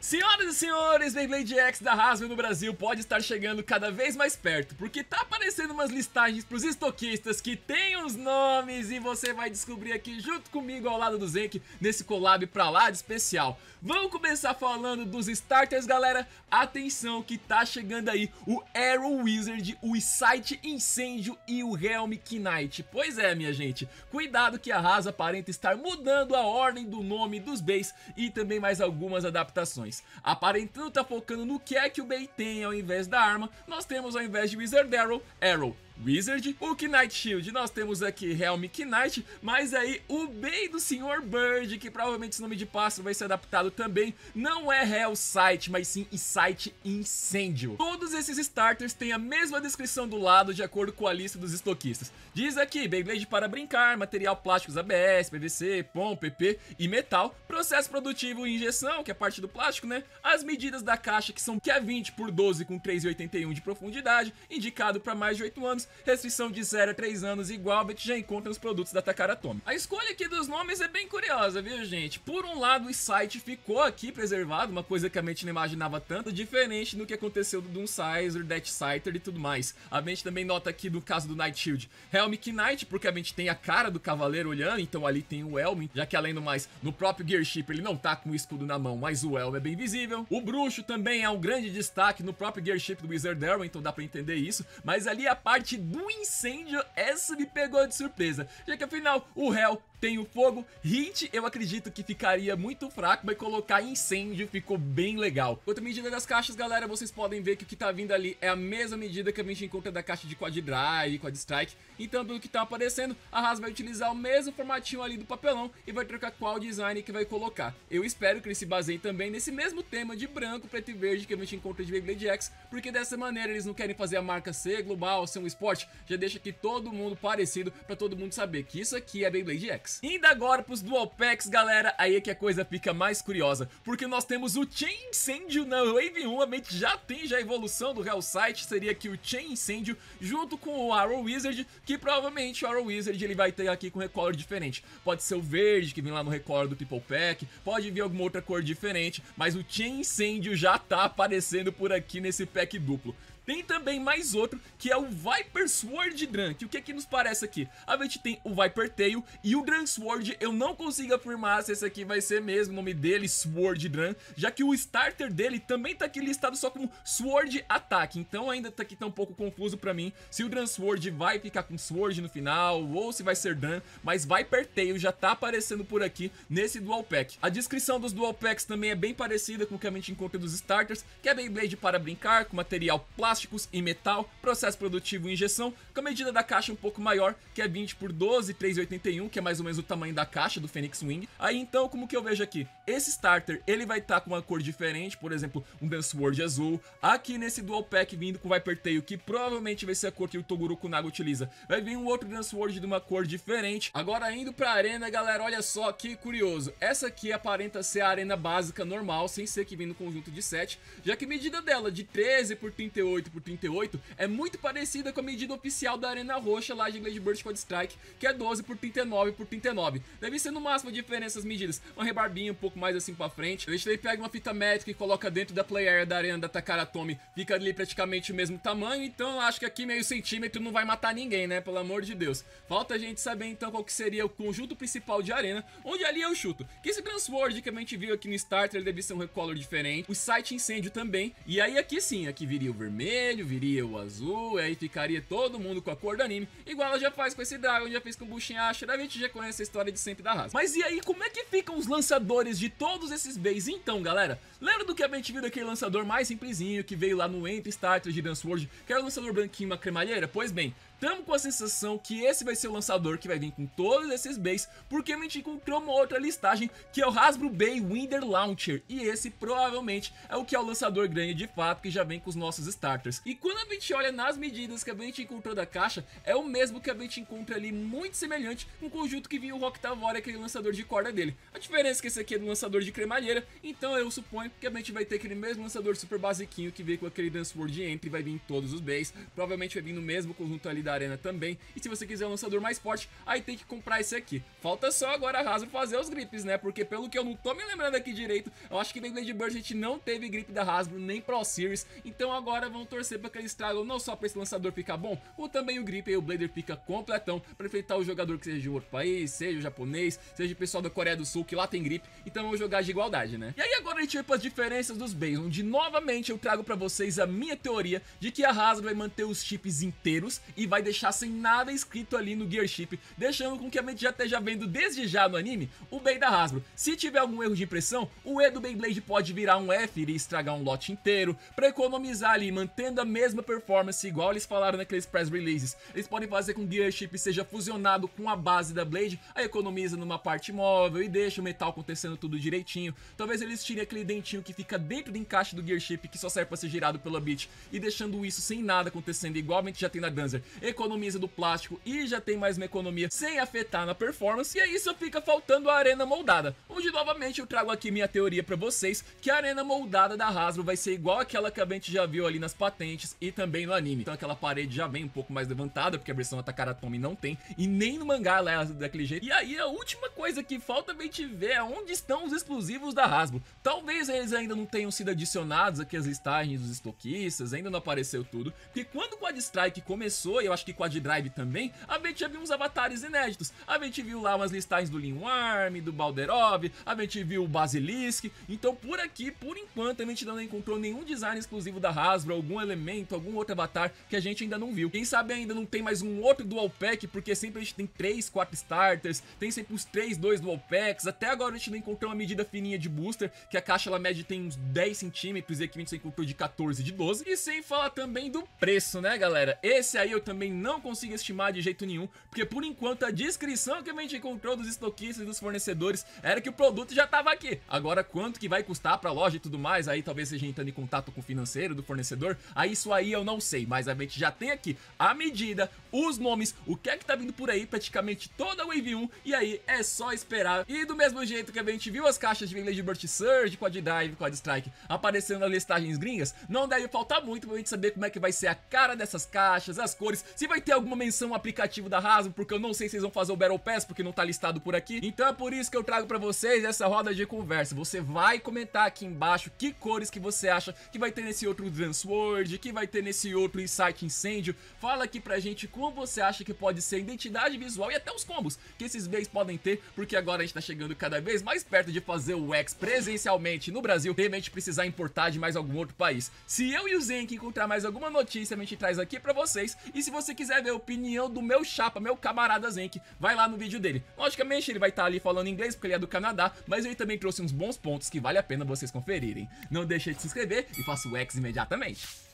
Senhoras e senhores, Beyblade X da Hasbro no Brasil pode estar chegando cada vez mais perto, porque tá aparecendo umas listagens pros estoquistas que tem os nomes e você vai descobrir aqui junto comigo ao lado do Zenk nesse collab pra lá de especial. Vamos começar falando dos starters, galera. Atenção que tá chegando aí o Arrow Wizard, o Sight Incêndio e o Helm Knight. Pois é, minha gente, cuidado que a Hasbro aparenta estar mudando a ordem do nome dos Beys e também mais algumas adaptações. Aparentando tá focando no que é que o Bey tem ao invés da arma. Nós temos ao invés de Wizard Arrow, Wizard, o Knight Shield, nós temos aqui Helm Knight, mas aí o Bey do Sr. Bird, que provavelmente esse nome de pássaro vai ser adaptado também, não é Hell Sight, mas sim Sight Incêndio. Todos esses starters têm a mesma descrição do lado de acordo com a lista dos estoquistas. Diz aqui, Beyblade para brincar, material plásticos ABS, PVC, POM, PP e metal, processo produtivo e injeção, que é parte do plástico, né? As medidas da caixa que é 20 por 12 com 3,81 de profundidade, indicado para mais de 8 anos, restrição de 0 a 3 anos igual a gente já encontra nos produtos da Takara Tomy. A escolha aqui dos nomes é bem curiosa, viu, gente? Por um lado, o Sight ficou aqui preservado, uma coisa que a mente não imaginava tanto, diferente do que aconteceu do Doomsizer, Death Sighter e tudo mais. A mente também nota aqui no caso do Night Shield, Helm Knight, porque a mente tem a cara do cavaleiro olhando, então ali tem o Helm, já que além do mais, no próprio Gearship ele não tá com o escudo na mão, mas o Helm é bem visível. O Bruxo também é um grande destaque no próprio Gearship do Wizard Arrow, então dá pra entender isso, mas ali a parte do incêndio, essa me pegou de surpresa, já que afinal o Hell tem o fogo. Hint eu acredito que ficaria muito fraco, mas colocar incêndio ficou bem legal. Outra medida das caixas, galera, vocês podem ver que o que tá vindo ali é a mesma medida que a gente encontra da caixa de Quad Drive e Quad Strike. Então pelo que tá aparecendo, a Hasbro vai utilizar o mesmo formatinho ali do papelão e vai trocar qual design que vai colocar. Eu espero que eles se baseiem também nesse mesmo tema de branco, preto e verde que a gente encontra de Beyblade X, porque dessa maneira eles não querem fazer a marca ser global, ser um esporte, já deixa aqui todo mundo parecido pra todo mundo saber que isso aqui é Beyblade X. Indo agora pros Dual Packs, galera, aí é que a coisa fica mais curiosa, porque nós temos o Chain Incêndio na Wave 1, a mente já tem a evolução do Hell Sight, seria aqui o Chain Incêndio, junto com o Arrow Wizard, que provavelmente o Arrow Wizard ele vai ter aqui com recolor diferente. Pode ser o verde, que vem lá no recolor do Triple Pack, pode vir alguma outra cor diferente, mas o Chain Incêndio já tá aparecendo por aqui nesse pack duplo. Tem também mais outro, que é o Viper Sword Drum, que o que nos parece aqui? A gente tem o Viper Tail e o Drum Sword, eu não consigo afirmar se esse aqui vai ser mesmo o nome dele, Sword Drum, já que o starter dele também tá aqui listado só como Sword Attack, então ainda tá aqui tá um pouco confuso pra mim se o Drum Sword vai ficar com Sword no final ou se vai ser Drum, mas Viper Tail já tá aparecendo por aqui nesse Dual Pack. A descrição dos Dual Packs também é bem parecida com o que a gente encontra dos starters, que é Beyblade para brincar, com material plásticos e metal, processo produtivo e injeção, com a medida da caixa um pouco maior, que é 20 por 12, 3,81, que é mais ou menos o tamanho da caixa do Phoenix Wing. Aí então, como que eu vejo aqui? Esse starter, ele vai estar com uma cor diferente, por exemplo, um Dance Sword azul. Aqui nesse Dual Pack vindo com o Viper Tail, que provavelmente vai ser a cor que o Toguro Kunaga utiliza, vai vir um outro Dance Sword de uma cor diferente. Agora indo pra arena, galera, olha só que curioso. Essa aqui aparenta ser a arena básica normal, sem ser que vem no conjunto de 7, já que a medida dela de 13 por 38 por 38 é muito parecida com a medida oficial da Arena Roxa lá de Blade Burst Quad Strike, que é 12 por 39 por 39. Deve ser no máximo a diferença as medidas, uma rebarbinha um pouco mais assim pra frente. A gente daí pega uma fita métrica e coloca dentro da Play Area da Arena da Takara Tomy, fica ali praticamente o mesmo tamanho, então acho que aqui meio centímetro não vai matar ninguém, né, pelo amor de Deus. Falta a gente saber então qual que seria o conjunto principal de arena, onde ali eu chuto que esse Transword que a gente viu aqui no starter, ele deve ser um recolor diferente, o Sight Incêndio também, e aí aqui sim, aqui viria o vermelho, viria o azul, e aí ficaria todo mundo com a cor do anime, igual ela já faz com esse Dragon, já fez com o Bushin Asher, a gente já conhece a história de sempre da raça. Mas e aí, como é que ficam os lançadores de todos esses Beys então, galera? Lembra do que a gente viu daquele lançador mais simplesinho que veio lá no Entry Starter de Dance World, que era o lançador branquinho, uma cremalheira? Pois bem, tamo com a sensação que esse vai ser o lançador que vai vir com todos esses Beys, porque a gente encontrou uma outra listagem, que é o Hasbro Bey Winder Launcher, e esse provavelmente é o que é o lançador grande de fato, que já vem com os nossos starters. E quando a gente olha nas medidas que a gente encontrou da caixa, é o mesmo que a gente encontra ali, muito semelhante com o conjunto que vinha o Rock Tavora, aquele lançador de corda dele. A diferença é que esse aqui é do lançador de cremalheira, então eu suponho que a gente vai ter aquele mesmo lançador super basiquinho que veio com aquele Dance World Entry, vai vir em todos os Beys, provavelmente vai vir no mesmo conjunto ali da da Arena também. E se você quiser um lançador mais forte, aí tem que comprar esse aqui. Falta só agora a Hasbro fazer os grips, né? Porque pelo que eu não tô me lembrando aqui direito, eu acho que Beyblade Burst a gente não teve grip da Hasbro, nem Pro Series. Então agora vão torcer para que eles tragam não só para esse lançador ficar bom, ou também o grip e o Blader fica completão, para enfrentar o jogador que seja de outro país, seja o japonês, seja o pessoal da Coreia do Sul, que lá tem grip. Então vamos jogar de igualdade, né? E aí agora a gente vai para as diferenças dos Beys, onde novamente eu trago para vocês a minha teoria de que a Hasbro vai manter os chips inteiros e vai deixar sem nada escrito ali no Gear Chip, deixando com que a gente já esteja vendo desde já no anime o Bey da Hasbro. Se tiver algum erro de impressão, o E do Beyblade pode virar um F e estragar um lote inteiro. Para economizar ali, mantendo a mesma performance, igual eles falaram naqueles press releases, eles podem fazer com que o Gear Chip seja fusionado com a base da Blade, aí economiza numa parte móvel e deixa o metal acontecendo tudo direitinho. Talvez eles tirem aquele dentinho que fica dentro do encaixe do Gear Chip, que só serve para ser girado pela bit, e deixando isso sem nada acontecendo, igualmente já tem na Danzer. Economiza do plástico e já tem mais uma economia sem afetar na performance, e aí só fica faltando a arena moldada, onde novamente eu trago aqui minha teoria pra vocês, que a arena moldada da Hasbro vai ser igual aquela que a gente já viu ali nas patentes e também no anime. Então aquela parede já vem um pouco mais levantada, porque a versão Atakara Tomy não tem, e nem no mangá ela é daquele jeito. E aí a última coisa que falta a gente ver é onde estão os exclusivos da Hasbro. Talvez eles ainda não tenham sido adicionados aqui às listagens dos estoquistas, ainda não apareceu tudo, porque quando o Quad Strike começou, e eu acho que Quad Drive também, a gente já viu uns avatares inéditos. A gente viu lá umas listagens do Lin Arm, do Balderov, a gente viu o Basilisk. Então por aqui, por enquanto, a gente ainda não encontrou nenhum design exclusivo da Hasbro, algum elemento, algum outro avatar que a gente ainda não viu. Quem sabe ainda não tem mais um outro Dual Pack, porque sempre a gente tem 3, 4 starters, tem sempre os 3, 2 Dual Packs. Até agora a gente não encontrou uma medida fininha de booster, que a caixa ela mede tem uns 10 centímetros e aqui a gente encontrou de 14, de 12. E sem falar também do preço, né, galera? Esse aí eu também não consigo estimar de jeito nenhum, porque por enquanto a descrição que a gente encontrou dos estoquistas e dos fornecedores era que o produto já estava aqui. Agora quanto que vai custar pra loja e tudo mais, aí talvez seja entrando em contato com o financeiro do fornecedor, aí isso aí eu não sei, mas a gente já tem aqui a medida, os nomes, o que é que tá vindo por aí, praticamente toda a Wave 1, e aí é só esperar. E do mesmo jeito que a gente viu as caixas de Beyblade Burst Surge, Quad Drive, Quad Strike aparecendo nas listagens gringas, não deve faltar muito pra gente saber como é que vai ser a cara dessas caixas, as cores, se vai ter alguma menção ao aplicativo da Hasbro, porque eu não sei se eles vão fazer o Battle Pass, porque não tá listado por aqui. Então é por isso que eu trago pra vocês essa roda de conversa. Você vai comentar aqui embaixo que cores que você acha que vai ter nesse outro Transword, que vai ter nesse outro Insight Incêndio. Fala aqui pra gente como você acha que pode ser a identidade visual e até os combos que esses Beys podem ter, porque agora a gente tá chegando cada vez mais perto de fazer o X presencialmente no Brasil, de repente precisar importar de mais algum outro país. Se eu e o Zenk encontrar mais alguma notícia, a gente traz aqui pra vocês. E se você quiser ver a opinião do meu chapa, meu camarada Zenk, vai lá no vídeo dele. Logicamente ele vai estar ali falando inglês porque ele é do Canadá, mas ele também trouxe uns bons pontos que vale a pena vocês conferirem. Não deixe de se inscrever e faça o X imediatamente.